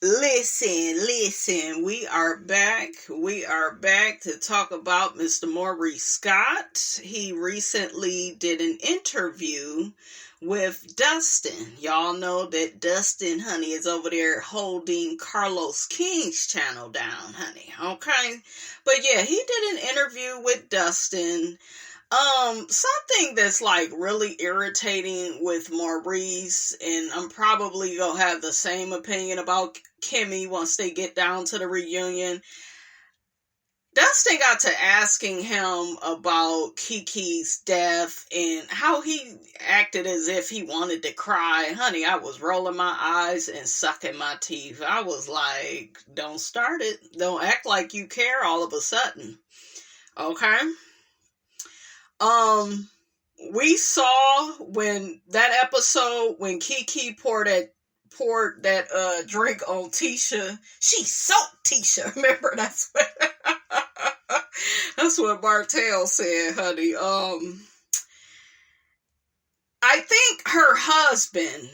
Listen, we are back. We are back to talk about Mr. Maurice Scott. He recently did an interview with Dustin. Y'all know that Dustin, honey, is over there holding Carlos King's channel down, honey. Okay? But yeah, he did an interview with Dustin. Something that's like really irritating with Maurice, and I'm probably gonna have the same opinion about Kimmy once they get down to the reunion. Dustin got to asking him about Keke's death and how he acted as if he wanted to cry. Honey, I was rolling my eyes and sucking my teeth. I was like, don't start it. Don't act like you care all of a sudden. Okay? We saw when that episode when Keke poured that drink on Tisha. She soaked Tisha. Remember, that's what Martell said, honey. I think her husband.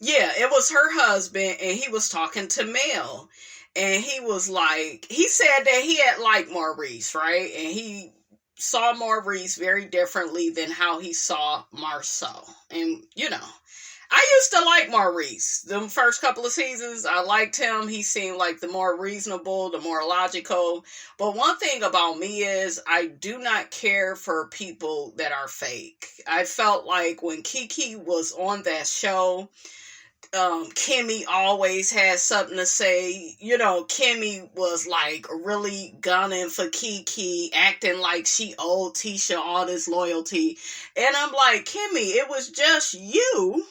Yeah, it was her husband, and he was talking to Mel, and he was like, he said that he had liked Maurice, right, and he saw Maurice very differently than how he saw Marceau. And, I used to like Maurice. The first couple of seasons, I liked him. He seemed like the more reasonable, the more logical. But one thing about me is I do not care for people that are fake. I felt like when Keke was on that show, Kimmy always had something to say. Kimmy was like really gunning for Keke, acting like she owed Tisha all this loyalty. And I'm like, Kimmy, it was just you.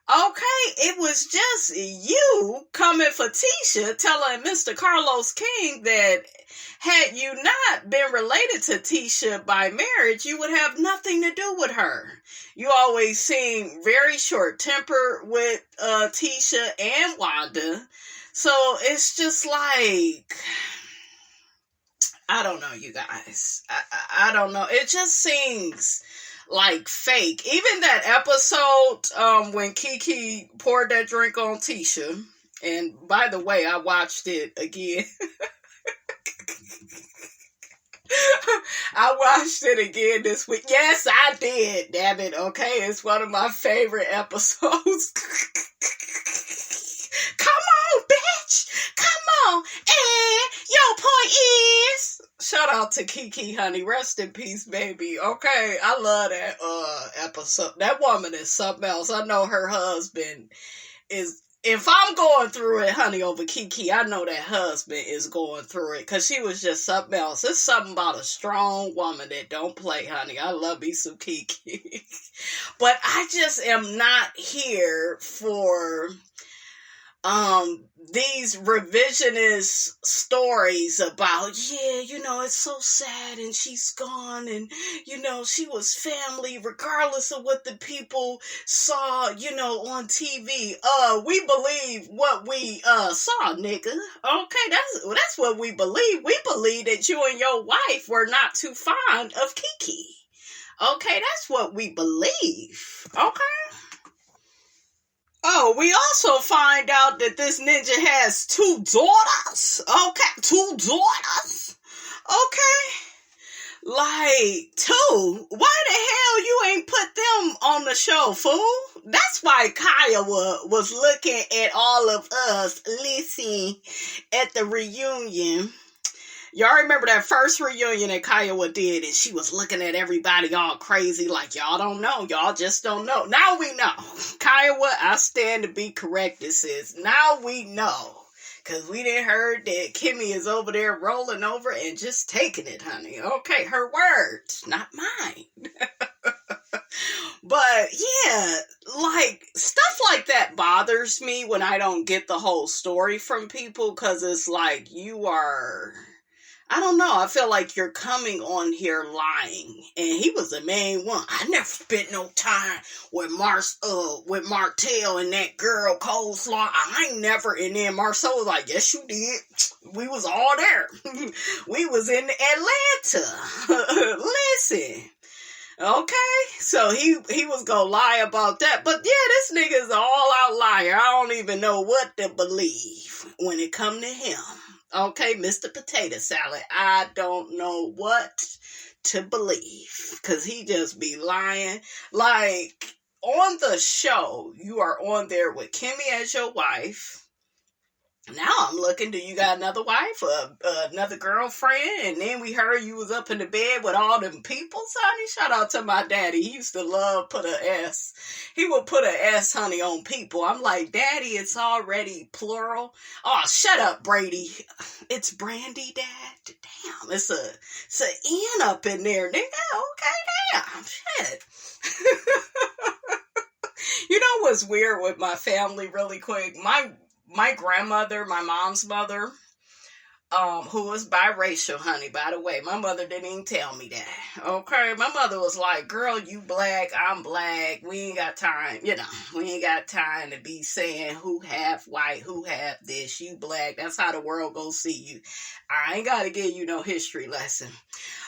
Okay, it was just you coming for Tisha, telling Mr. Carlos King that had you not been related to Tisha by marriage, you would have nothing to do with her. You always seem very short-tempered with Tisha and Wanda. So it's just like, I don't know, you guys. I don't know. It just seems like fake. Even that episode when Keke poured that drink on Tisha. And by the way, I watched it again. I watched it again this week. Yes, I did. Damn it. Okay, it's one of my favorite episodes. Come on, bitch. Come on. And your point is, shout out to Keke, honey. Rest in peace, baby. Okay, I love that episode. That woman is something else. I know her husband is. If I'm going through it, honey, over Keke, I know that husband is going through it because she was just something else. It's something about a strong woman that don't play, honey. I love me some Keke. But I just am not here for these revisionist stories about, it's so sad and she's gone and, she was family regardless of what the people saw, on TV. We believe what we saw, nigga. Okay, that's what we believe. We believe that you and your wife were not too fond of Keke. Okay, that's what we believe. Okay? Oh, we also find out that this ninja has 2 daughters. Okay, 2 daughters. Okay. Like, 2? Why the hell you ain't put them on the show, fool? That's why Kiowa was looking at all of us, listen, at the reunion. Y'all remember that first reunion that Kiowa did, and she was looking at everybody all crazy like, y'all don't know. Y'all just don't know. Now we know. Kiowa, I stand to be corrected, sis. Now we know. Because we done heard that Kimmy is over there rolling over and just taking it, honey. Okay, her words, not mine. But, yeah, like, stuff like that bothers me when I don't get the whole story from people. Because it's like, I don't know. I feel like you're coming on here lying. And he was the main one. I never spent no time with Martell and that girl Coleslaw. I ain't never. And then Marceau was like, yes, you did. We was all there. We was in Atlanta. Listen. Okay, so he was gonna lie about that, but yeah, this nigga's an all out liar. I don't even know what to believe when it come to him. Okay, Mr. Potato Salad, I don't know what to believe because he just be lying. Like on the show, you are on there with Kimmy as your wife. Now I'm looking, do you got another wife or another girlfriend? And then we heard you was up in the bed with all them people, honey. Shout out to my daddy. He used to love put a S. He would put a S, honey, on people. I'm like, Daddy, it's already plural. Oh, shut up, Brady. It's Brandy, Dad. Damn, it's a N up in there, nigga. Okay, damn, shit. You know what's weird with my family really quick? My grandmother, my mom's mother, who was biracial, honey, by the way. My mother didn't even tell me that. Okay, my mother was like, girl, you black, I'm black. We ain't got time, we ain't got time to be saying who half white, who half this, you black. That's how the world gonna see you. I ain't gotta give you no history lesson.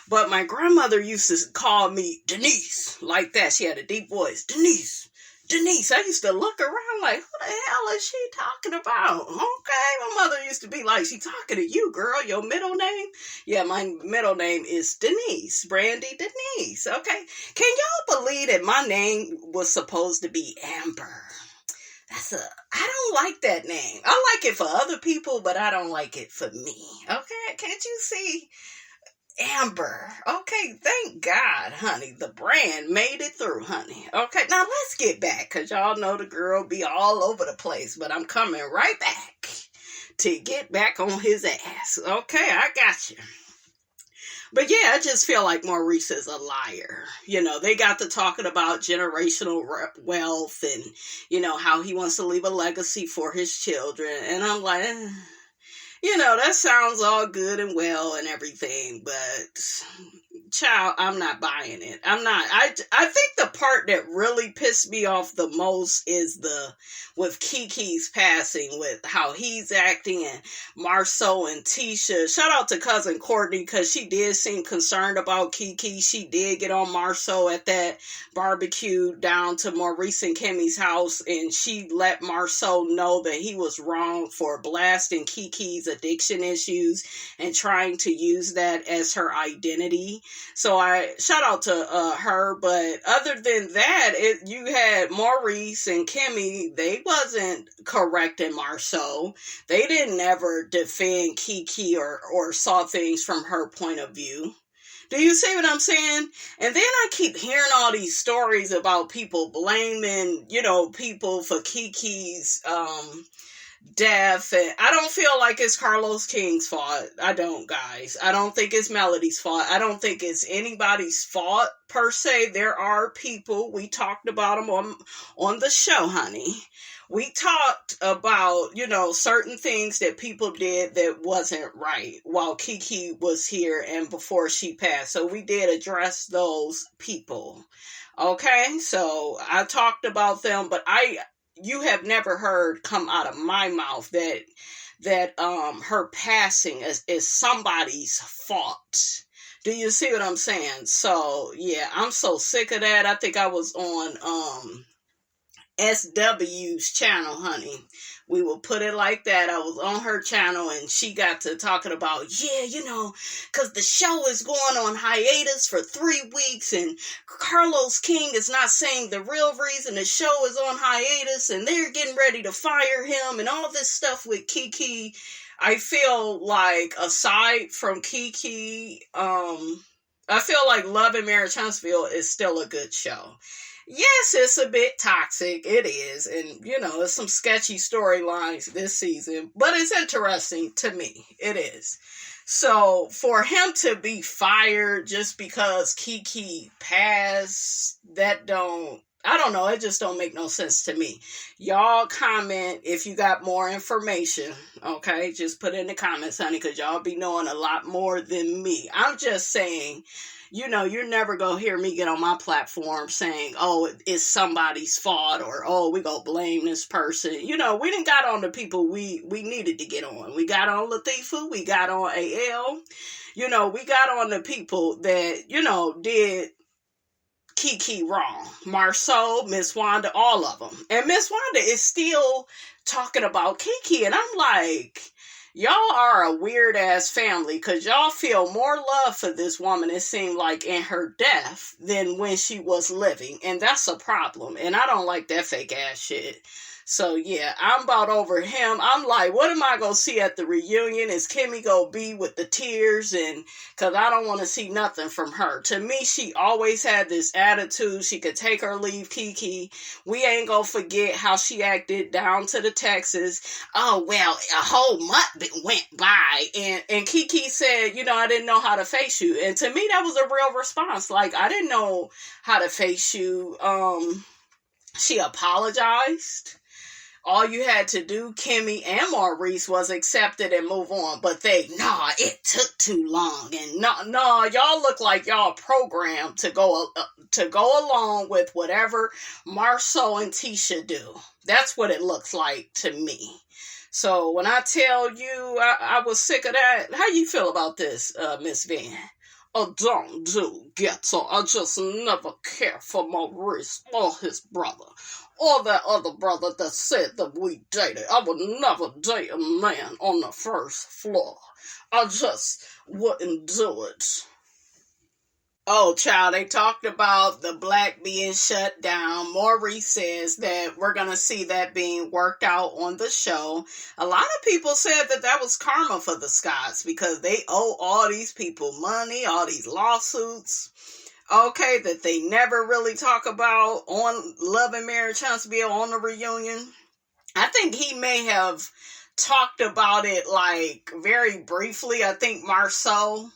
But my grandmother used to call me Denise, like that. She had a deep voice. Denise. I used to look around like, who the hell is she talking about? Okay, my mother used to be like, she talking to you, girl, your middle name? Yeah, my middle name is Denise, Brandy Denise, okay? Can y'all believe that my name was supposed to be Amber? I don't like that name. I like it for other people, but I don't like it for me, okay? Can't you see? Amber. Okay, thank God, honey. The brand made it through, honey. Okay, now let's get back, because y'all know the girl be all over the place, but I'm coming right back to get back on his ass. Okay, I got you. But yeah, I just feel like Maurice is a liar. They got to talking about generational wealth and, how he wants to leave a legacy for his children. And I'm like, that sounds all good and well and everything, but child, I'm not buying it. I'm not. I think the part that really pissed me off the most is with Keke's passing, with how he's acting, and Marceau and Tisha. Shout out to cousin Courtney, because she did seem concerned about Keke. She did get on Marceau at that barbecue down to Maurice and Kimmy's house, and she let Marceau know that he was wrong for blasting Keke's addiction issues and trying to use that as her identity. So I shout out to her, but other than that, you had Maurice and Kimmy. They wasn't correcting Marceau. They didn't ever defend Keke or saw things from her point of view. Do you see what I'm saying? And then I keep hearing all these stories about people blaming, people for Keke's death, and I don't feel like it's Carlos King's fault. I don't, guys. I don't think it's Melody's fault. I don't think it's anybody's fault per se. There are people, we talked about them on the show, honey. We talked about, certain things that people did that wasn't right while Keke was here and before she passed. So we did address those people. Okay, so I talked about them, but you have never heard come out of my mouth that her passing is somebody's fault. Do you see what I'm saying? So yeah, I'm so sick of that. I think I was on SW's channel, honey. We will put it like that. I was on her channel and she got to talking about, because the show is going on hiatus for 3 weeks and Carlos King is not saying the real reason the show is on hiatus and they're getting ready to fire him and all this stuff with Keke. I feel like aside from Keke, I feel like Love and Marriage Huntsville is still a good show. Yes, it's a bit toxic. It is. And, there's some sketchy storylines this season. But it's interesting to me. It is. So, for him to be fired just because Keke passed, I don't know. It just don't make no sense to me. Y'all comment if you got more information. Okay? Just put it in the comments, honey, because y'all be knowing a lot more than me. I'm just saying, you're never going to hear me get on my platform saying, oh, it's somebody's fault or, oh, we going to blame this person. We done got on the people we needed to get on. We got on Latifah. We got on AL. We got on the people that, did Keke wrong. Marceau, Miss Wanda, all of them. And Miss Wanda is still talking about Keke. And I'm like, y'all are a weird ass family because y'all feel more love for this woman, it seemed like, in her death than when she was living. And that's a problem. And I don't like that fake ass shit. So yeah, I'm about over him. I'm like, what am I going to see at the reunion? Is Kimmy going to be with the tears? And because I don't want to see nothing from her. To me, she always had this attitude. She could take or leave Keke. We ain't going to forget how she acted down to the Texas. Oh, well, a whole month went by. And Keke said, I didn't know how to face you. And to me, that was a real response. Like, I didn't know how to face you. She apologized. All you had to do, Kimmy and Maurice, was accept it and move on. But it took too long. And y'all look like y'all programmed to go along with whatever Marceau and Tisha do. That's what it looks like to me. So when I tell you I was sick of that, how you feel about this, Miss Van? Oh, don't do ghetto. I just never care for Maurice or his brother. Or that other brother that said that we dated. I would never date a man on the first floor. I just wouldn't do it. Oh, child, they talked about the black being shut down. Maurice says that we're going to see that being worked out on the show. A lot of people said that was karma for the Scotts because they owe all these people money, all these lawsuits. Okay, that they never really talk about on Love and Marriage Huntsville on the reunion. I think he may have talked about it like very briefly. I think Marceau.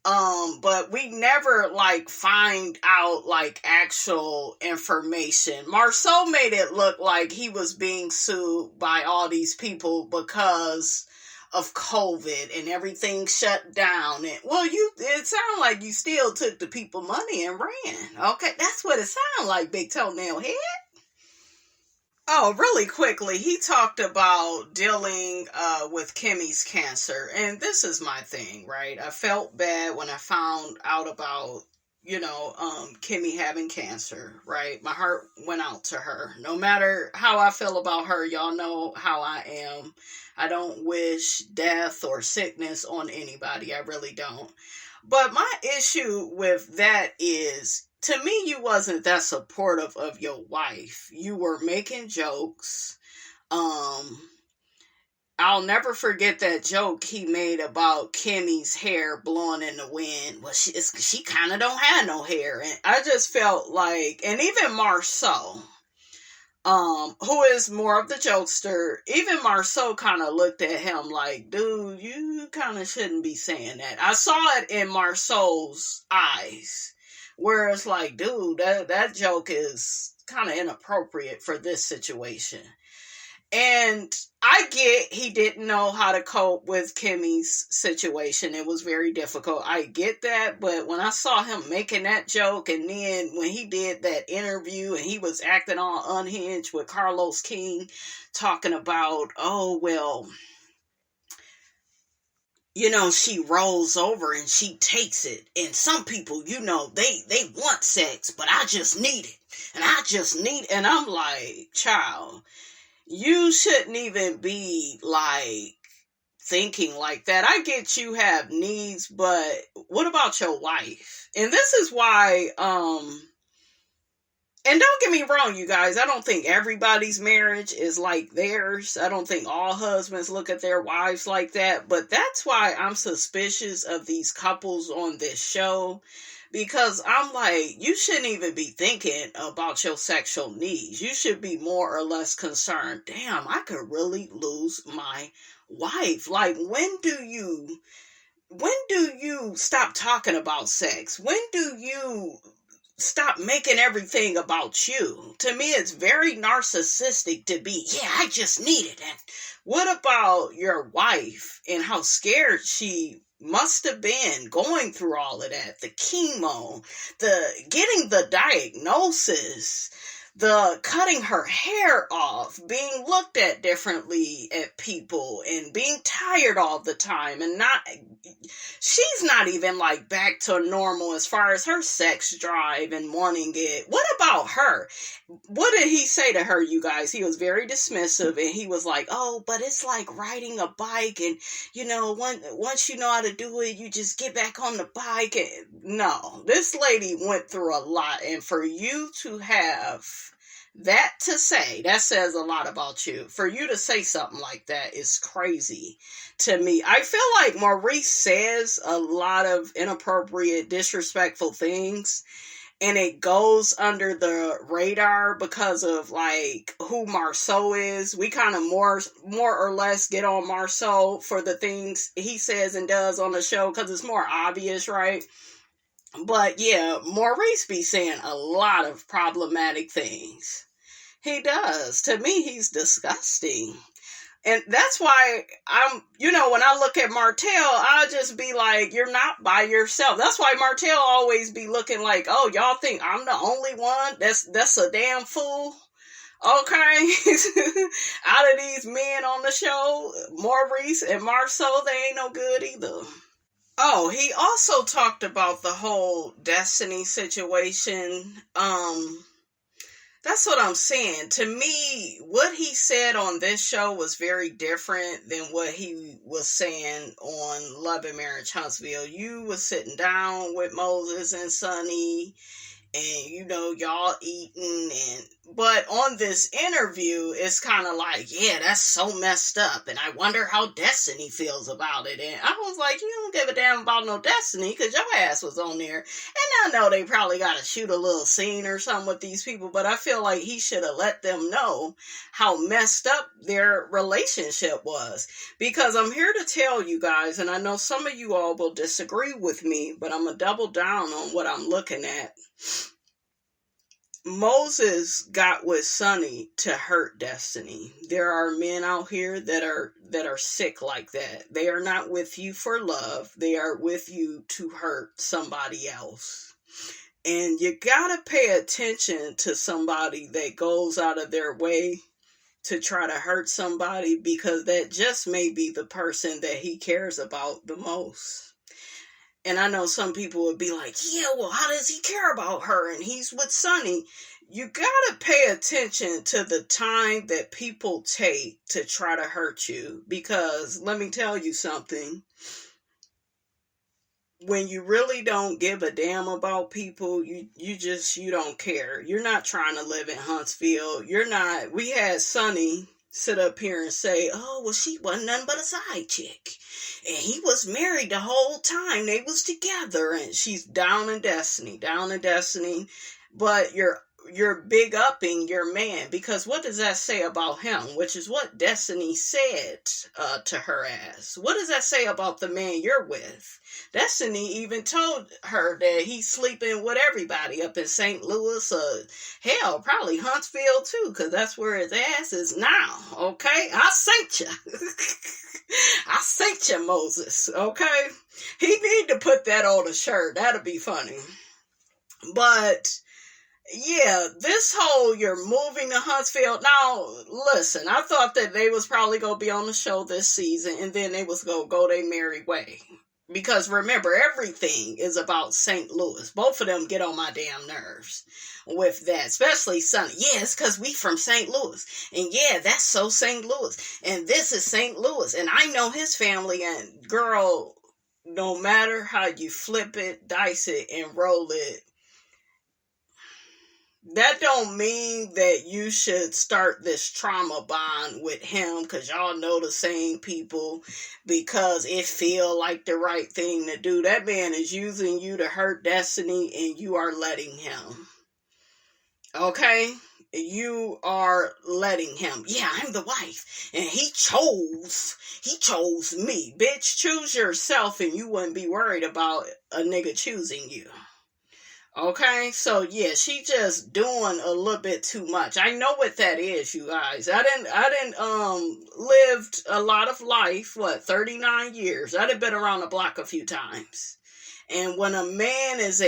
But we never find out actual information. Marceau made it look like he was being sued by all these people because of COVID and everything shut down. And it sounded like you still took the people money and ran. Okay, that's what it sounded like, Big Toenail Head. Oh, really quickly, he talked about dealing with Kimmy's cancer. And this is my thing, right? I felt bad when I found out about, Kimmy having cancer, right? My heart went out to her. No matter how I feel about her, y'all know how I am. I don't wish death or sickness on anybody. I really don't. But my issue with that is, to me, you wasn't that supportive of your wife. You were making jokes. I'll never forget that joke he made about Kimmy's hair blowing in the wind. Well, she kind of don't have no hair. And I just felt like, and even Marceau, who is more of the jokester, even Marceau kind of looked at him like, dude, you kind of shouldn't be saying that. I saw it in Marceau's eyes, where it's like, dude, that joke is kind of inappropriate for this situation. And I get he didn't know how to cope with Kimmy's situation. It was very difficult. I get that. But when I saw him making that joke, and then when he did that interview and he was acting all unhinged with carlosking, talking about, oh, well, she rolls over and she takes it. And some people, they want sex, but I just need it. And I'm like, child, you shouldn't even be thinking like that. I get you have needs, but what about your wife? And this is why, and don't get me wrong, you guys, I don't think everybody's marriage is like theirs. I don't think all husbands look at their wives like that, but that's why I'm suspicious of these couples on this show. Because I'm like, you shouldn't even be thinking about your sexual needs. You should be more or less concerned, damn, I could really lose my wife. When do you stop talking about sex? When do you stop making everything about you? To me, it's very narcissistic to be, I just need it. And what about your wife and how scared she must have been going through all of that, the chemo, the getting the diagnosis, the cutting her hair off, being looked at differently at people, and being tired all the time, and she's not even like back to normal as far as her sex drive and wanting it. What about her? What did he say to her, you guys? He was very dismissive, and he was like, oh, but it's like riding a bike, and once you know how to do it, you just get back on the bike. No, this lady went through a lot, and for you to have that to say, that says a lot about you. For you to say something like that is crazy to me. I feel like Maurice says a lot of inappropriate, disrespectful things, and it goes under the radar because of like who Marceau is. We kind of more or less get on Marceau for the things he says and does on the show because it's more obvious, right? But yeah, Maurice be saying a lot of problematic things. He does. To me, he's disgusting. And that's why when I look at Martell, I'll just be like, you're not by yourself. That's why Martell always be looking like, oh, y'all think I'm the only one? That's a damn fool. Okay. Out of these men on the show, Maurice and Marceau, they ain't no good either. Oh, he also talked about the whole Destiny situation. That's what I'm saying. To me, what he said on this show was very different than what he was saying on Love and Marriage Huntsville. You was sitting down with Moses and SUNNI, and y'all eating, but on this interview it's kind of like, yeah, that's so messed up, and I wonder how Destiny feels about it. And I was like, you don't give a damn about no Destiny because your ass was on there. And I know they probably got to shoot a little scene or something with these people, but I feel like he should have let them know how messed up their relationship was, because I'm here to tell you guys, and I know some of you all will disagree with me, but I'm gonna double down on what I'm looking at. Moses got with SUNNI to hurt Destiny. There are men out here that are sick like that. They are not with you for love. They are with you to hurt somebody else. And you gotta pay attention to somebody that goes out of their way to try to hurt somebody, because that just may be the person that he cares about the most. And I know some people would be like, yeah, well, how does he care about her? And he's with SUNNI. You gotta pay attention to the time that people take to try to hurt you. Because let me tell you something. When you really don't give a damn about people, you don't care. You're not trying to live in Huntsville. We had SUNNI sit up here and say, oh, well, she wasn't nothing but a side chick. And he was married the whole time. They was together. And she's down in Destiny. But you're big upping your man, because what does that say about him? Which is what Destiny said to her ass. What does that say about the man you're with? Destiny even told her that he's sleeping with everybody up in St. Louis, hell, probably Huntsville too, because that's where his ass is now. Okay, I sent you. I sent you, Moses. Okay, he need to put that on a shirt. That'll be funny. But yeah, this whole you're moving to Huntsville. Now, listen, I thought that they was probably going to be on the show this season, and then they was going to go their merry way. Because remember, everything is about St. Louis. Both of them get on my damn nerves with that. Especially SUNNI. Yeah, it's because we from St. Louis. And yeah, that's so St. Louis. And this is St. Louis. And I know his family. And girl, no matter how you flip it, dice it, and roll it, that don't mean that you should start this trauma bond with him because y'all know the same people, because it feel like the right thing to do. That man is using you to hurt Destiny, and you are letting him. Okay? You are letting him. Yeah, I'm the wife, and he chose me. Bitch, choose yourself, and you wouldn't be worried about a nigga choosing you. Okay, so yeah, she just doing a little bit too much. I know what that is, you guys. I didn't lived a lot of life, 39 years. I done been around the block a few times. And when a man is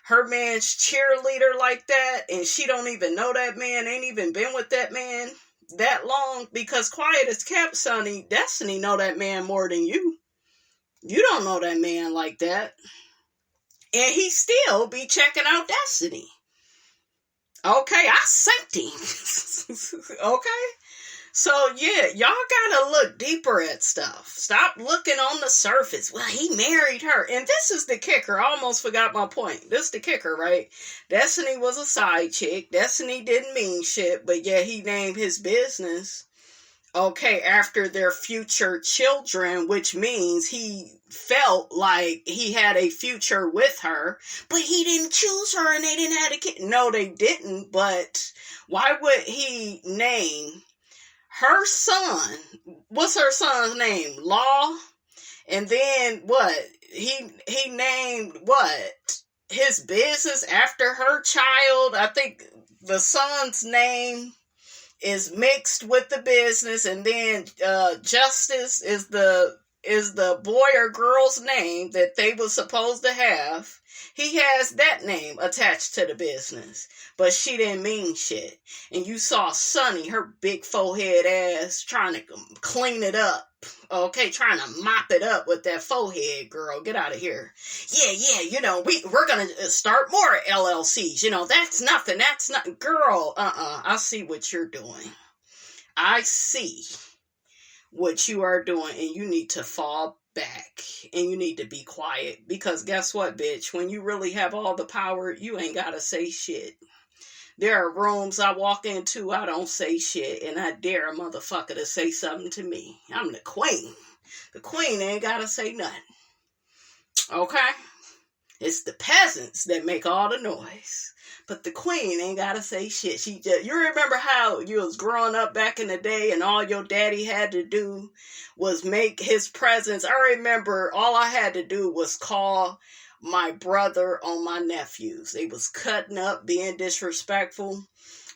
her man's cheerleader like that, and she don't even know that man, ain't even been with that man that long, because quiet as kept, Sonny, Destiny know that man more than you. You don't know that man like that. And he still be checking out Destiny. Okay, I sent him. Okay? So, yeah, y'all gotta look deeper at stuff. Stop looking on the surface. Well, he married her. And this is the kicker. I almost forgot my point. This is the kicker, right? Destiny was a side chick. Destiny didn't mean shit, but yeah, he named his business, okay, after their future children, which means he felt like he had a future with her, but he didn't choose her and they didn't have a kid. No, they didn't, but why would he name her son? What's her son's name? Law? And then what? He named what? His business after her child. I think the son's name is mixed with the business, and then Justice is the boy or girl's name that they were supposed to have. He has that name attached to the business, but she didn't mean shit. And you saw Sunny, her big forehead ass, trying to clean it up. Okay, trying to mop it up with that forehead, girl. Get out of here. Yeah, you know, we're gonna start more LLCs. You know, that's nothing. That's not, girl. I see what you're doing. I see what you are doing, and you need to fall back, and you need to be quiet, because guess what, bitch? When you really have all the power, you ain't gotta say shit. There are rooms I walk into, I don't say shit, and I dare a motherfucker to say something to me. I'm the queen. The queen ain't gotta say nothing. Okay? It's the peasants that make all the noise. But the queen ain't gotta say shit. You remember how you was growing up back in the day and all your daddy had to do was make his presence. I remember all I had to do was call my brother on my nephews. They was cutting up, being disrespectful.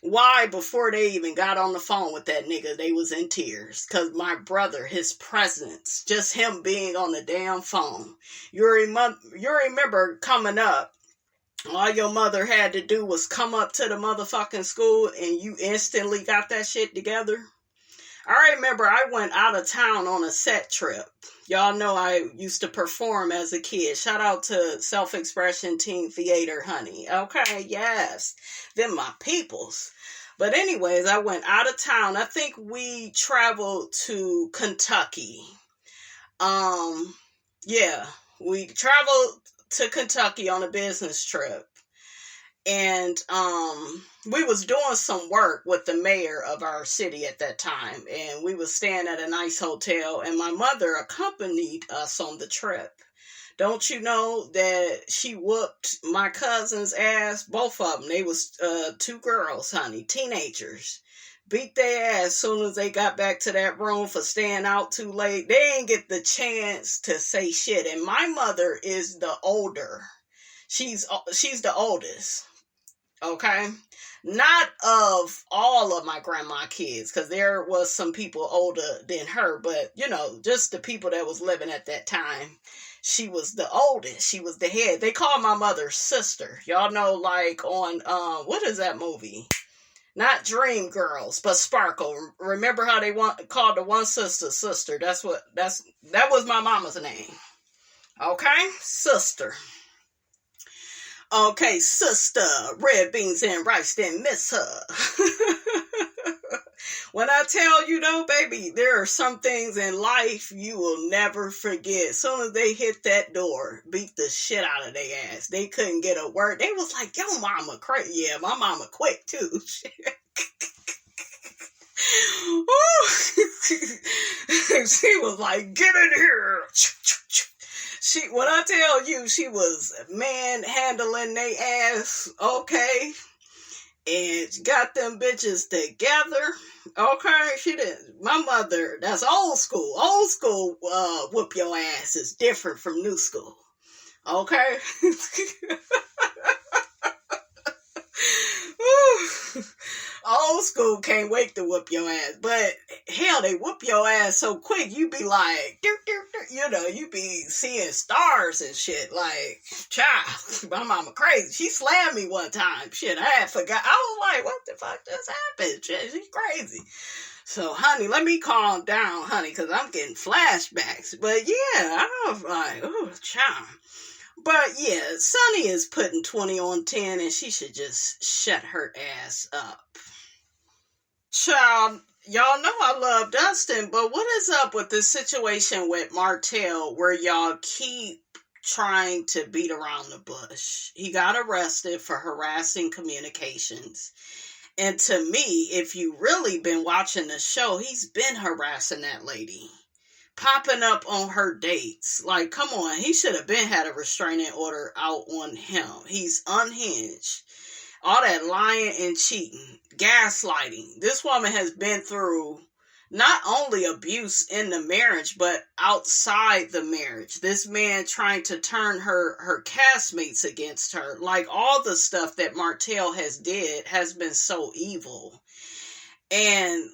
Why? Before they even got on the phone with that nigga, they was in tears. Because my brother, his presence, just him being on the damn phone. You remember coming up, all your mother had to do was come up to the motherfucking school and you instantly got that shit together. I remember I went out of town on a set trip. Y'all know I used to perform as a kid. Shout out to Self-Expression Team Theater, honey. Okay, yes. Them my peoples. But anyways, I went out of town. I think we traveled to Kentucky. Yeah, we traveled to Kentucky on a business trip. And we was doing some work with the mayor of our city at that time, and we was staying at a nice hotel, and my mother accompanied us on the trip. Don't you know that she whooped my cousin's ass? Both of them. They was two girls, honey, teenagers. Beat their ass as soon as they got back to that room for staying out too late. They didn't get the chance to say shit. And my mother is the older. She's the oldest. Okay? Not of all of my grandma kids, because there was some people older than her, but, you know, just the people that was living at that time. She was the oldest. She was the head. They call my mother sister. Y'all know, like, on, what is that movie? Not Dream Girls, but Sparkle. Remember how they called the one sister? That was my mama's name. Okay? Sister. Okay, sister, red beans and rice, didn't miss her. When I tell you though, baby, there are some things in life you will never forget. As soon as they hit that door, beat the shit out of their ass. They couldn't get a word. They was like, yo, mama crazy. Yeah, my mama quick too. She was like, get in here. When I tell you, she was manhandling they ass, okay, and got them bitches together, okay. She didn't. My mother, that's old school. Old school, whoop your ass is different from new school, okay. Old school can't wait to whoop your ass. But hell, they whoop your ass so quick, you be like, you be seeing stars and shit. Like, child, my mama crazy. She slammed me one time. Shit, I had forgot. I was like, what the fuck just happened? Shit, she's crazy. So, honey, let me calm down, honey, because I'm getting flashbacks. But yeah, I was like, oh, child. But yeah, Sunny is putting 20 on 10 and she should just shut her ass up. Child, y'all know I love Dustin, but what is up with this situation with Martell where y'all keep trying to beat around the bush? He got arrested for harassing communications. And to me, if you really been watching the show, he's been harassing that lady. Popping up on her dates. Like, come on. He should have been had a restraining order out on him. He's unhinged. All that lying and cheating. Gaslighting. This woman has been through not only abuse in the marriage, but outside the marriage. This man trying to turn her castmates against her. Like, all the stuff that Martell has did has been so evil. And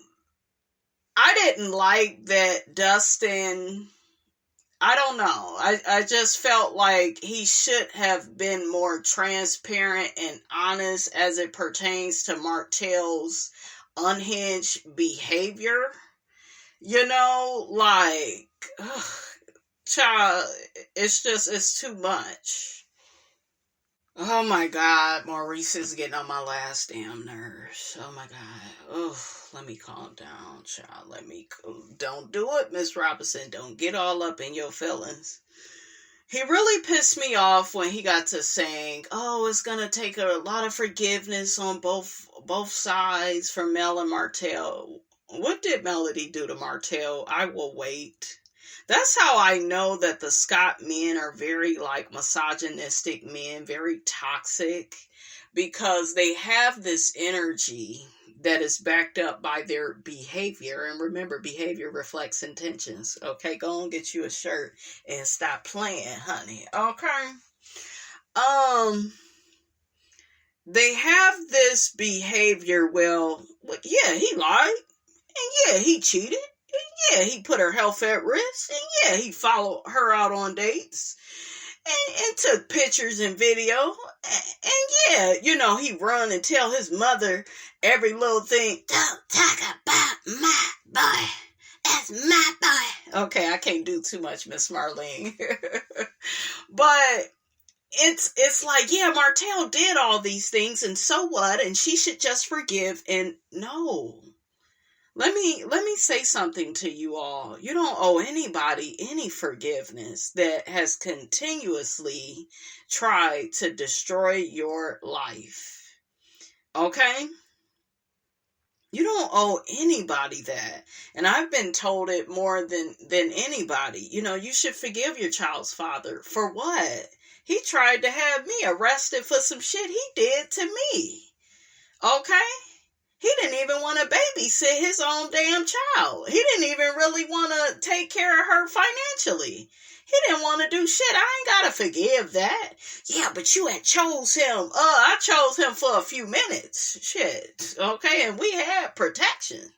I didn't like that Dustin, I don't know. I just felt like he should have been more transparent and honest as it pertains to Martell's unhinged behavior. You know, like, child, it's too much. Oh my God, Maurice is getting on my last damn nerves. Oh my God. Oh, let me calm down, child. Don't do it, Miss Robinson. Don't get all up in your feelings. He really pissed me off when he got to saying, oh, it's going to take a lot of forgiveness on both sides for Mel and Martell. What did Melody do to Martell? I will wait. That's how I know that the Scott men are very, like, misogynistic men, very toxic, because they have this energy that is backed up by their behavior. And remember, behavior reflects intentions. Okay, go and get you a shirt and stop playing, honey. Okay? They have this behavior, well, yeah, he lied. And yeah, he cheated. Yeah, he put her health at risk. And yeah, he followed her out on dates. And took pictures and video. And yeah, he run and tell his mother every little thing. Don't talk about my boy. That's my boy. Okay, I can't do too much, Miss Marlene. But it's like, yeah, Martell did all these things, and so what? And she should just forgive. And no. Let me say something to you all. You don't owe anybody any forgiveness that has continuously tried to destroy your life. Okay? You don't owe anybody that. And I've been told it more than anybody. You should forgive your child's father. For what? He tried to have me arrested for some shit he did to me. Okay? He didn't even want to babysit his own damn child. He didn't even really want to take care of her financially. He didn't want to do shit. I ain't got to forgive that. Yeah, but you had chose him. I chose him for a few minutes. Shit. Okay, and we had protection.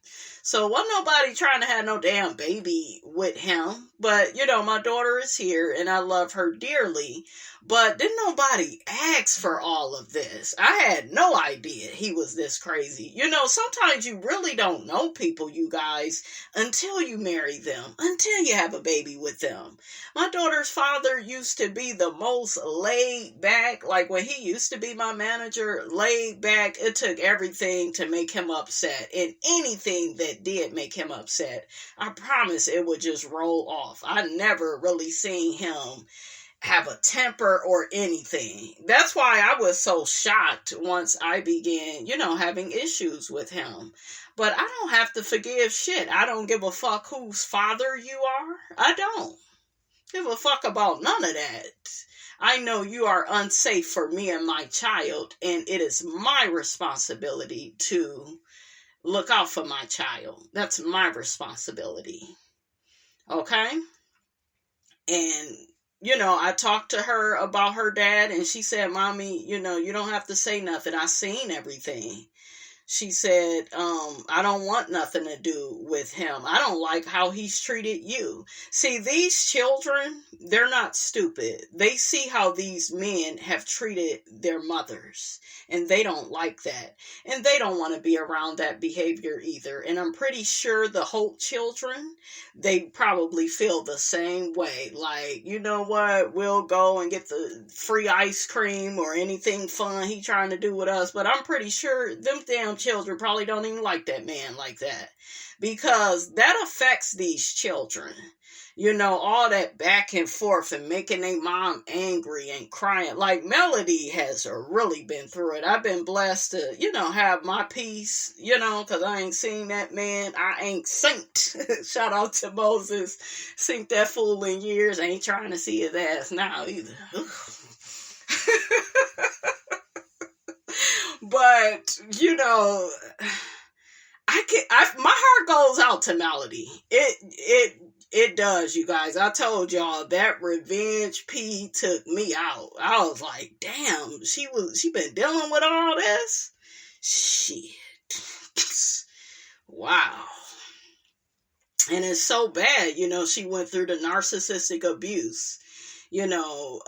So wasn't nobody trying to have no damn baby with him. But, my daughter is here and I love her dearly. But didn't nobody ask for all of this. I had no idea he was this crazy. Sometimes you really don't know people, you guys, until you marry them, until you have a baby with them. My daughter's father used to be the most laid back, like when he used to be my manager, laid back. It took everything to make him upset. And anything that did make him upset, I promise it would just roll off. I never really seen him have a temper or anything. That's why I was so shocked once I began, having issues with him. But I don't have to forgive shit. I don't give a fuck whose father you are. I don't give a fuck about none of that. I know you are unsafe for me and my child, and it is my responsibility to look out for my child. That's my responsibility. Okay? And I talked to her about her dad, and she said, Mommy, you don't have to say nothing. I seen everything. She said, I don't want nothing to do with him. I don't like how he's treated you. See, these children, they're not stupid. They see how these men have treated their mothers, and they don't like that. And they don't want to be around that behavior either. And I'm pretty sure the Holt children, they probably feel the same way. Like, you know what? We'll go and get the free ice cream or anything fun he trying to do with us. But I'm pretty sure them damn children probably don't even like that man like that, because that affects these children. You know, all that back and forth and making their mom angry and crying. Like, Melody has really been through it. I've been blessed to, you know, have my peace, you know, because I ain't seen that man. I ain't synced. Shout out to Moses. Synced that fool in years. I ain't trying to see his ass now either. But, you know, my heart goes out to Melody. It does, you guys. I told y'all that revenge P took me out. I was like, damn, she been dealing with all this? Shit. Wow. And it's so bad, you know, she went through the narcissistic abuse, you know,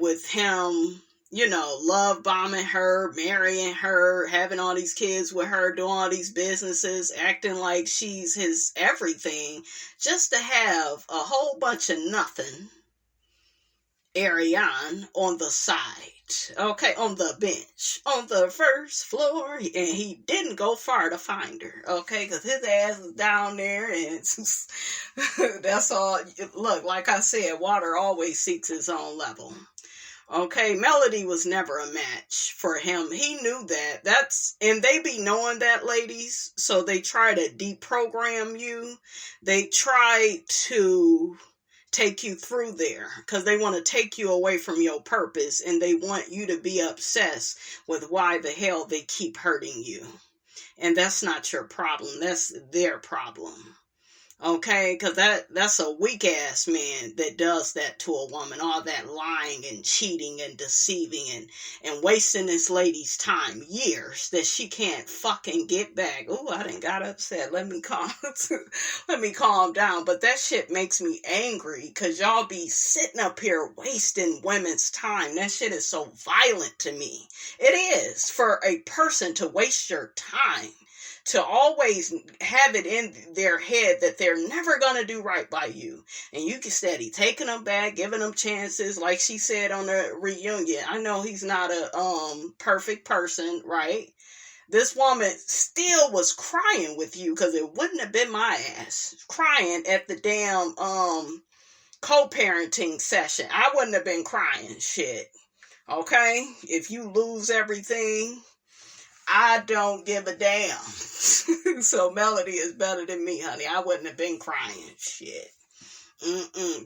with him, you know, love bombing her, marrying her, having all these kids with her, doing all these businesses, acting like she's his everything, just to have a whole bunch of nothing, Ariane, on the side, okay, on the bench, on the first floor, and he didn't go far to find her, okay, because his ass is down there, and that's all. Look, like I said, water always seeks its own level. Okay, Melody was never a match for him. He knew that. And they be knowing that, ladies. So they try to deprogram you. They try to take you through there because they want to take you away from your purpose, and they want you to be obsessed with why the hell they keep hurting you. And that's not your problem. That's their problem. Okay, because that's a weak-ass man that does that to a woman. All that lying and cheating and deceiving and wasting this lady's time. Years that she can't fucking get back. Ooh, I done got upset. Let me calm down. But that shit makes me angry because y'all be sitting up here wasting women's time. That shit is so violent to me. It is for a person to waste your time, to always have it in their head that they're never going to do right by you. And you can steady taking them back, giving them chances, like she said on the reunion. I know he's not a perfect person, right? This woman still was crying with you because it wouldn't have been my ass crying at the damn co-parenting session. I wouldn't have been crying shit. Okay? If you lose everything, I don't give a damn. So Melody is better than me, honey. I wouldn't have been crying shit.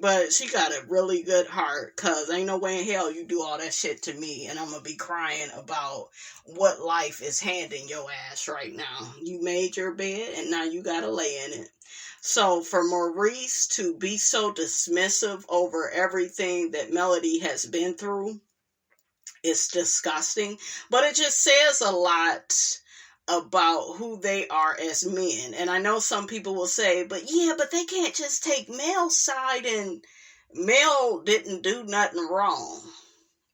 But she got a really good heart, because ain't no way in hell you do all that shit to me and I'm going to be crying about what life is handing your ass right now. You made your bed and now you got to lay in it. So for Maurice to be so dismissive over everything that Melody has been through, it's disgusting, but it just says a lot about who they are as men. And I know some people will say, but they can't just take Mel's side, and Mel didn't do nothing wrong.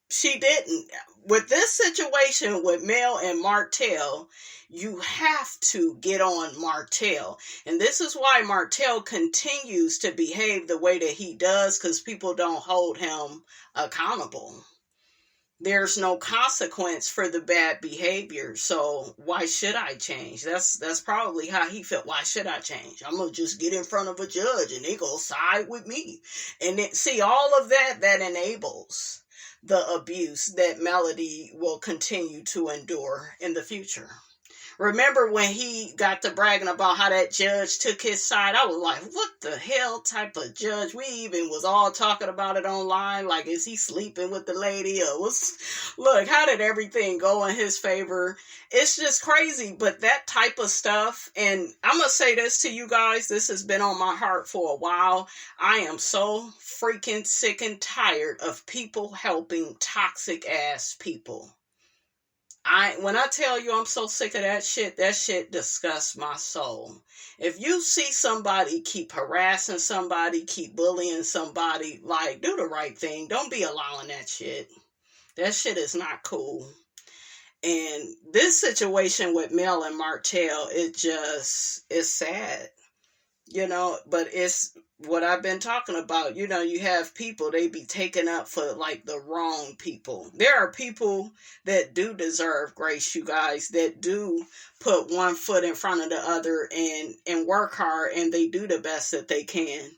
She didn't. With this situation with Mel and Martell, you have to get on Martell. And this is why Martell continues to behave the way that he does, because people don't hold him accountable. There's no consequence for the bad behavior, so why should I change? That's probably how he felt. Why should I change? I'm gonna just get in front of a judge and they gonna side with me. And see, all of that enables the abuse that Melody will continue to endure in the future. Remember when he got to bragging about how that judge took his side? I was like, what the hell type of judge? We even was all talking about it online. Like, is he sleeping with the lady? Or look, how did everything go in his favor? It's just crazy. But that type of stuff, and I'm going to say this to you guys. This has been on my heart for a while. I am so freaking sick and tired of people helping toxic ass people. When I tell you I'm so sick of that shit disgusts my soul. If you see somebody keep harassing somebody, keep bullying somebody, like, do the right thing. Don't be allowing that shit. That shit is not cool. And this situation with Mel and Martell, it's sad. But it's what I've been talking about. You have people, they be taken up for like the wrong people. There are people that do deserve grace, you guys, that do put one foot in front of the other and work hard, and they do the best that they can.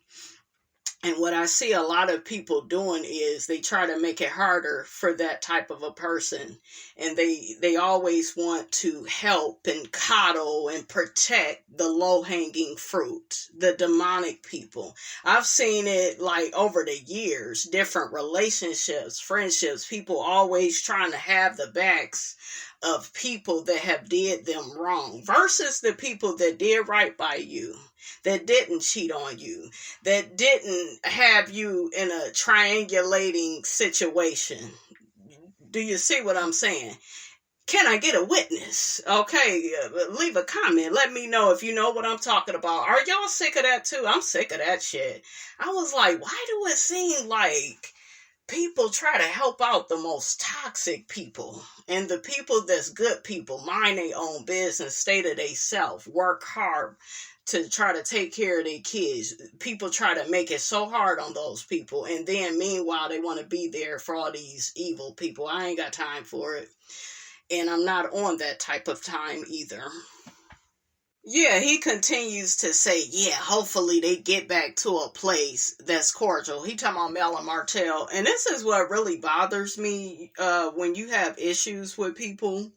And what I see a lot of people doing is they try to make it harder for that type of a person. And they always want to help and coddle and protect the low-hanging fruit, the demonic people. I've seen it like over the years, different relationships, friendships, people always trying to have the backs of people that have did them wrong versus the people that did right by you, that didn't cheat on you, that didn't have you in a triangulating situation. Do you see what I'm saying? Can I get a witness? Okay, leave a comment. Let me know if you know what I'm talking about. Are y'all sick of that too? I'm sick of that shit. I was like, why do it seem like people try to help out the most toxic people, and the people that's good people mind their own business, stay to themselves, work hard to try to take care of their kids. People try to make it so hard on those people, and then meanwhile they want to be there for all these evil people. I ain't got time for it, and I'm not on that type of time either. Yeah, he continues to say, yeah, hopefully they get back to a place that's cordial. He talking about Mel and Martell. And this is what really bothers me when you have issues with people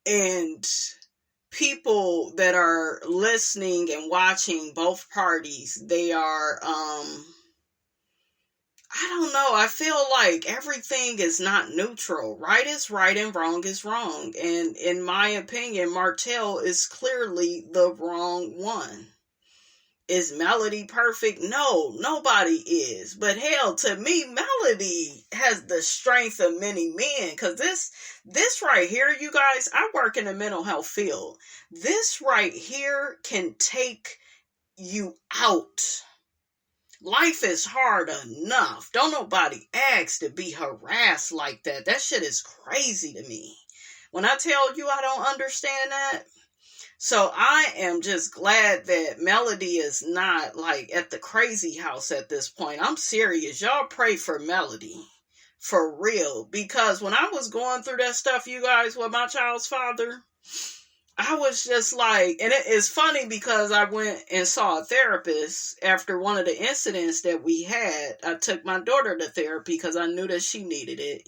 and people that are listening and watching both parties. They are, I don't know. I feel like everything is not neutral. Right is right and wrong is wrong. And in my opinion, Martell is clearly the wrong one. Is Melody perfect? No, nobody is. But hell, to me, Melody has the strength of many men. Because this right here, you guys, I work in the mental health field. This right here can take you out. Life is hard enough. Don't nobody ask to be harassed like that. That shit is crazy to me. When I tell you I don't understand that. So I am just glad that Melody is not like at the crazy house at this point. I'm serious. Y'all pray for Melody. For real. Because when I was going through that stuff, you guys, with my child's father, I was just like, and it is funny because I went and saw a therapist after one of the incidents that we had. I took my daughter to therapy because I knew that she needed it,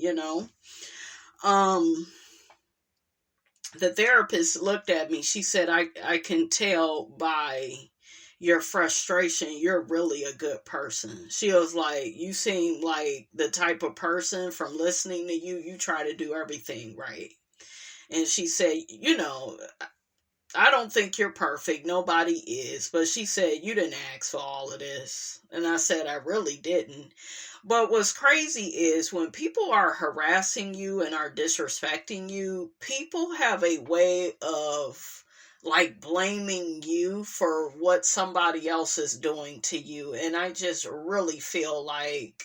The therapist looked at me. She said, I can tell by your frustration, you're really a good person. She was like, you seem like the type of person, from listening to you, you try to do everything right. And she said, I don't think you're perfect. Nobody is. But she said, you didn't ask for all of this. And I said, I really didn't. But what's crazy is when people are harassing you and are disrespecting you, people have a way of like blaming you for what somebody else is doing to you. And I just really feel like,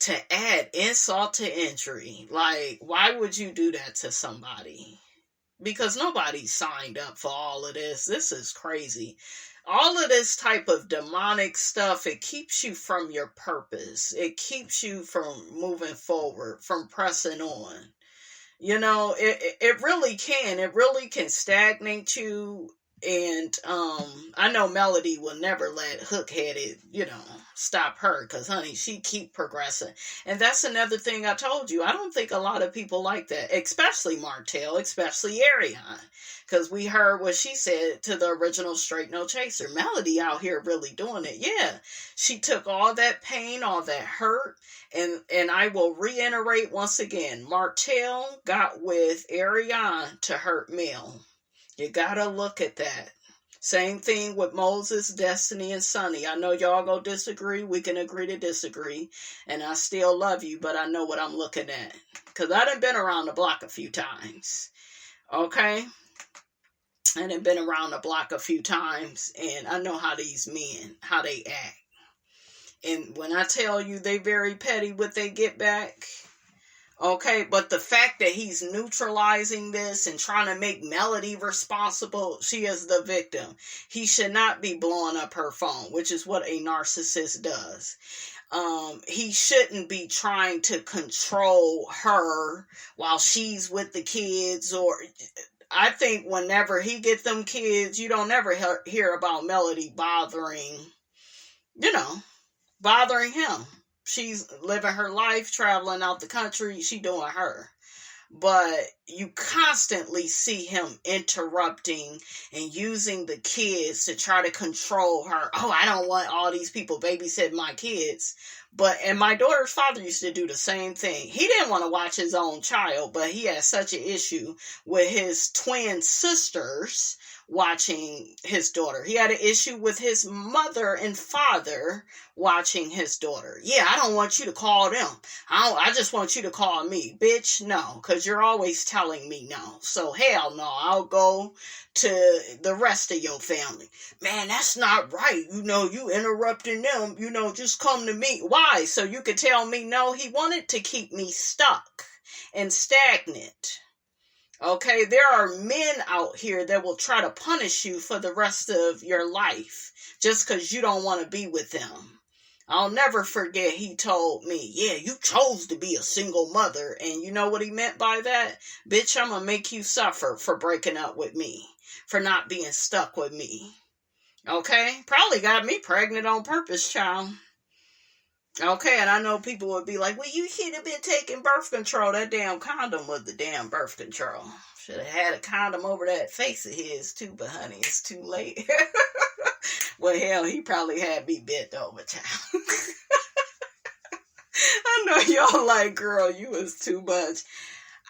to add insult to injury, like, why would you do that to somebody? Because nobody signed up for all of this. This is crazy. All of this type of demonic stuff, it keeps you from your purpose. It keeps you from moving forward, from pressing on. It really can. It really can stagnate you. And I know Melody will never let hook-headed, stop her, because honey, she keep progressing. And that's another thing I told you. I don't think a lot of people like that, especially Martell, especially Ariane, because we heard what she said to the original Straight No Chaser. Melody out here really doing it. Yeah, she took all that pain, all that hurt, and I will reiterate once again, Martell got with Ariane to hurt Mel. You gotta look at that. Same thing with Moses, Destiny, and Sunny. I know y'all gonna disagree. We can agree to disagree. And I still love you, but I know what I'm looking at. Because I done been around the block a few times. Okay? I done been around the block a few times. And I know how these men, how they act. And when I tell you they very petty what they get back... Okay, but the fact that he's neutralizing this and trying to make Melody responsible, she is the victim. He should not be blowing up her phone, which is what a narcissist does. He shouldn't be trying to control her while she's with the kids. Or I think whenever he get them kids, you don't ever hear about Melody bothering him. She's living her life, traveling out the country. She doing her. But you constantly see him interrupting and using the kids to try to control her. Oh, I don't want all these people babysitting my kids. And my daughter's father used to do the same thing. He didn't want to watch his own child, but he had such an issue with his twin sisters watching his daughter. He had an issue with his mother and father watching his daughter. Yeah, I don't want you to call them. I just want you to call me. Bitch, no, because you're always telling me no. So hell no, I'll go to the rest of your family. Man, that's not right. You interrupting them. Just come to me. Why? So you could tell me no? He wanted to keep me stuck and stagnant. Okay, there are men out here that will try to punish you for the rest of your life just because you don't want to be with them. I'll never forget he told me, yeah, you chose to be a single mother. And you know what he meant by that? Bitch, I'm going to make you suffer for breaking up with me, for not being stuck with me. Okay, probably got me pregnant on purpose, child. Okay, and I know people would be like, well, you should have been taking birth control. That damn condom was the damn birth control. Should have had a condom over that face of his too, but honey, it's too late. Well, hell, he probably had me bent over, child. I know y'all like, girl, you was too much.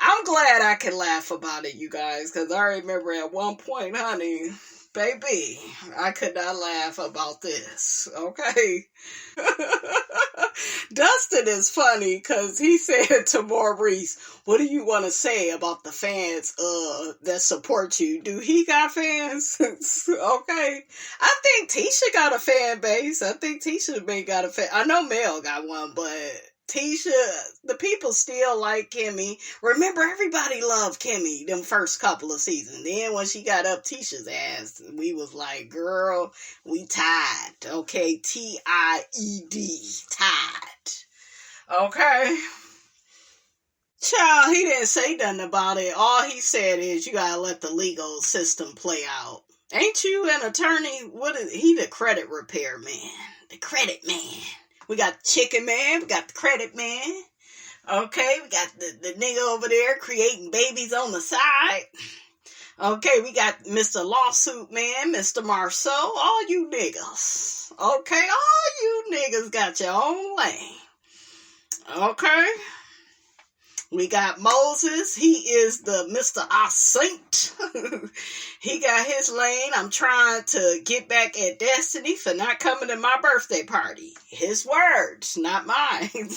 I'm glad I can laugh about it, you guys, because I remember at one point, honey, baby, I could not laugh about this, okay? Dustin is funny because he said to Maurice, what do you want to say about the fans that support you? Do he got fans? Okay. I think Tisha got a fan base. I think Tisha may got a fan. I know Mel got one, but Tisha, the people still like Kimmy. Remember, everybody loved Kimmy them first couple of seasons. Then when she got up Tisha's ass, we was like, girl, we tied. Okay, Tied. Tied. Okay. Child, he didn't say nothing about it. All he said is you gotta let the legal system play out. Ain't you an attorney? He the credit repair man. The credit man. We got the chicken man. We got the credit man. Okay, we got the nigga over there creating babies on the side. Okay, we got Mr. Lawsuit Man, Mr. Marceau. All you niggas. Okay, all you niggas got your own lane. Okay. We got Moses. He is the Mr. I Saint. He got his lane. I'm trying to get back at Destiny for not coming to my birthday party. His words, not mine.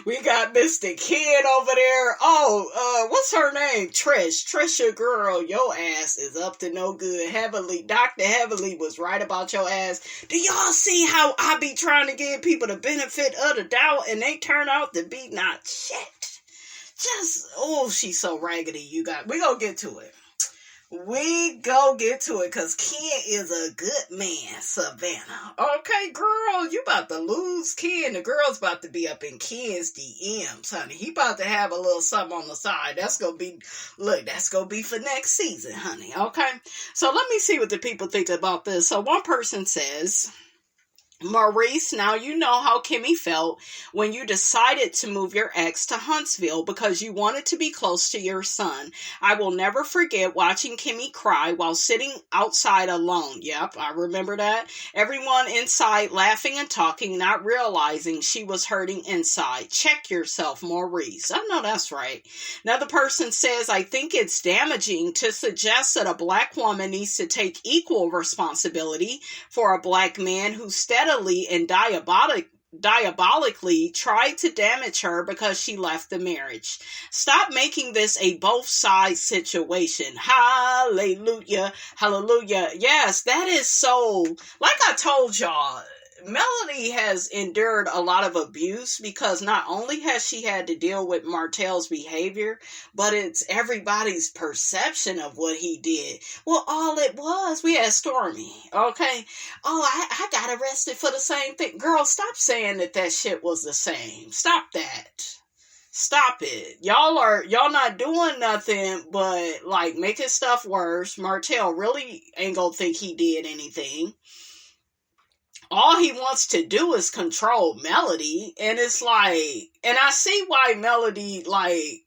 We got Mr. Kid over there. Oh, what's her name? Trisha, girl, your ass is up to no good. Dr. Heavenly was right about your ass. Do y'all see how I be trying to give people the benefit of the doubt and they turn out to be not shit? She's so raggedy, you guys. We gonna get to it. We go get to it because Ken is a good man, Savannah. Okay, girl, you about to lose Ken. The girl's about to be up in Ken's DMs, honey. He about to have a little something on the side. That's going to be for next season, honey. Okay, so let me see what the people think about this. So one person says, Maurice, now you know how Kimmy felt when you decided to move your ex to Huntsville because you wanted to be close to your son. I will never forget watching Kimmy cry while sitting outside alone. Yep, I remember that. Everyone inside laughing and talking, not realizing she was hurting inside. Check yourself, Maurice. I know that's right. Another person says, I think it's damaging to suggest that a black woman needs to take equal responsibility for a black man who steadily and diabolically tried to damage her because she left the marriage. Stop making this a both sides situation. Hallelujah. Hallelujah. Yes, that is so, like I told y'all, Melody has endured a lot of abuse because not only has she had to deal with Martell's behavior, but it's everybody's perception of what he did. Well, all it was, we had Stormy, okay? Oh, I got arrested for the same thing. Girl, stop saying that shit was the same. Stop that. Stop it. Y'all not doing nothing but like making stuff worse. Martell really ain't gonna think he did anything. All he wants to do is control Melody, and it's like, and I see why Melody like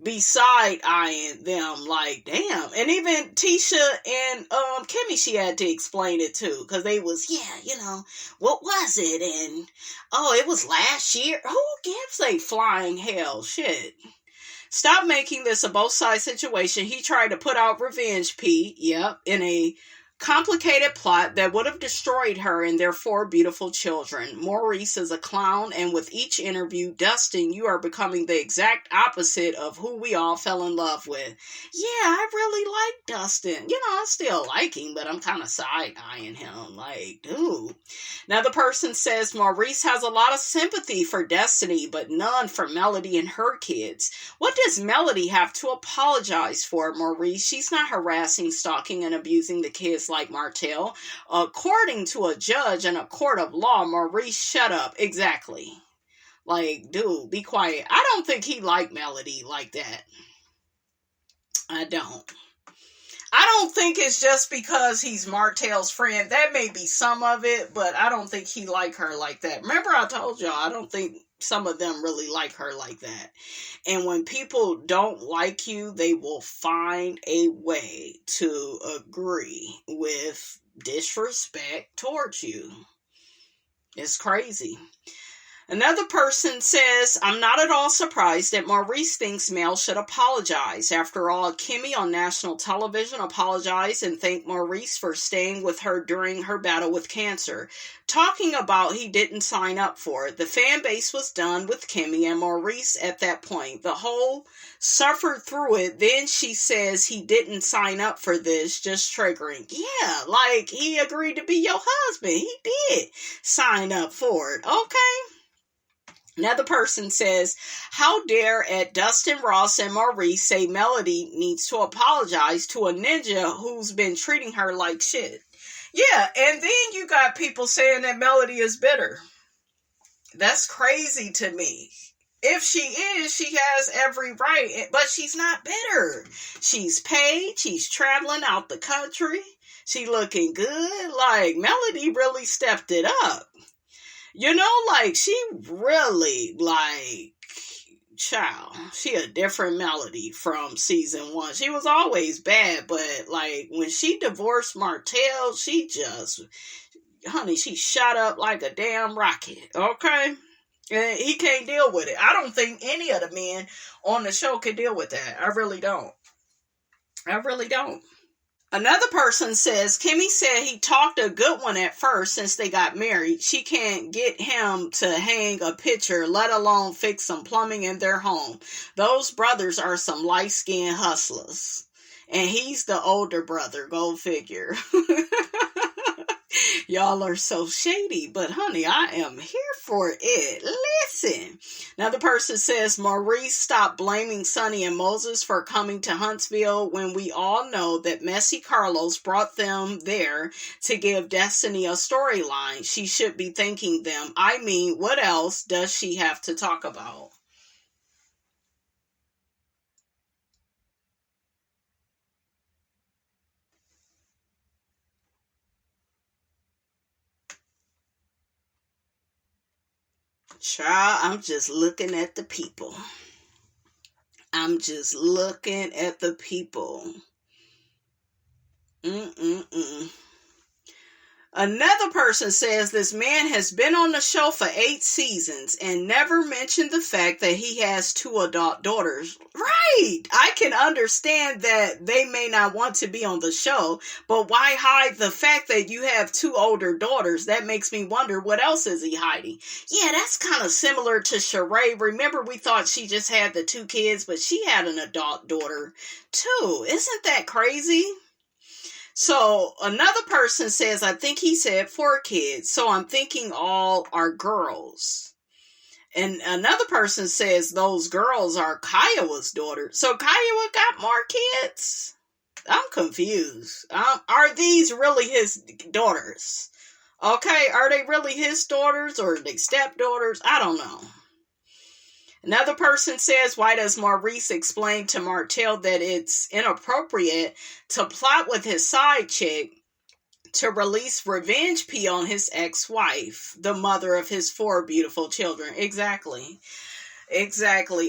be side eyeing them, like damn. And even Tisha and Kimmy, she had to explain it too, because they was, yeah, you know, what was it? And oh, it was last year. Who gives a flying hell? Shit. Stop making this a both sides situation. He tried to put out revenge, P. Yep, in a complicated plot that would have destroyed her and their four beautiful children. Maurice is a clown, and with each interview, Dustin, you are becoming the exact opposite of who we all fell in love with. Yeah, I really like Dustin. You know, I still like him, but I'm kind of side-eyeing him. Like, dude. Now, the person says Maurice has a lot of sympathy for Destiny, but none for Melody and her kids. What does Melody have to apologize for, Maurice? She's not harassing, stalking, and abusing the kids like Martell. According to a judge in a court of law, Maurice, shut up. Exactly. Like, dude, be quiet. I don't think he liked Melody like that. I don't. I don't think it's just because he's Martell's friend. That may be some of it, but I don't think he liked her like that. Remember I told y'all, I don't think some of them really like her like that. And when people don't like you, they will find a way to agree with disrespect towards you. It's crazy. Another person says, I'm not at all surprised that Maurice thinks Mel should apologize. After all, Kimmy on national television apologized and thanked Maurice for staying with her during her battle with cancer, talking about he didn't sign up for it. The fan base was done with Kimmy and Maurice at that point. The whole suffered through it. Then she says he didn't sign up for this, just triggering. Yeah, like he agreed to be your husband. He did sign up for it. Okay. Another person says, how dare at Dustin Ross and Maurice say Melody needs to apologize to a ninja who's been treating her like shit. Yeah, and then you got people saying that Melody is bitter. That's crazy to me. If she is, she has every right, but she's not bitter. She's paid, she's traveling out the country, she looking good. Like, Melody really stepped it up. You know, like, she really, like, child, she a different Melody from season 1. She was always bad, but, like, when she divorced Martell, she just, honey, she shot up like a damn rocket, okay? And he can't deal with it. I don't think any of the men on the show can deal with that. I really don't. I really don't. Another person says, Kimmy said he talked a good one at first since they got married. She can't get him to hang a picture, let alone fix some plumbing in their home. Those brothers are some light-skinned hustlers. And he's the older brother, go figure. Y'all are so shady, but honey, I am here for it. Listen. Now the person says, Maurice, stop blaming SUNNI and Moses for coming to Huntsville when we all know that Messy Carlos brought them there to give Destiny a storyline. She should be thanking them. I mean, what else does she have to talk about? Child, I'm just looking at the people. I'm just looking at the people. Another person says this man has been on the show for 8 seasons and never mentioned the fact that he has 2 adult daughters. Right! I can understand that they may not want to be on the show, but why hide the fact that you have 2 older daughters? That makes me wonder, what else is he hiding? Yeah, that's kind of similar to Sheree. Remember, we thought she just had the 2 kids, but she had an adult daughter too. Isn't that crazy? So another person says, I think he said 4 kids. So I'm thinking all are girls. And another person says those girls are Kiowa's daughters. So Kiowa got more kids? I'm confused. Are these really his daughters? Okay, are they really his daughters or are they stepdaughters? I don't know. Another person says, why does Maurice explain to Martell that it's inappropriate to plot with his side chick to release revenge pee on his ex-wife, the mother of his 4 beautiful children? Exactly.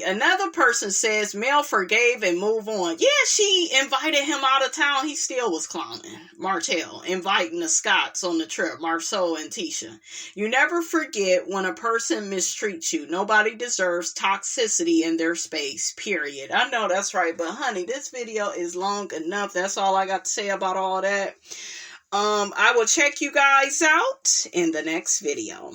Another person says Mel forgave and moved on. Yeah, she invited him out of town. He still was clowning. Martell inviting the Scotts on the trip. Marceau and Tisha. You never forget when a person mistreats you. Nobody deserves toxicity in their space. Period. I know that's right, but honey, this video is long enough. That's all I got to say about all that. I will check you guys out in the next video.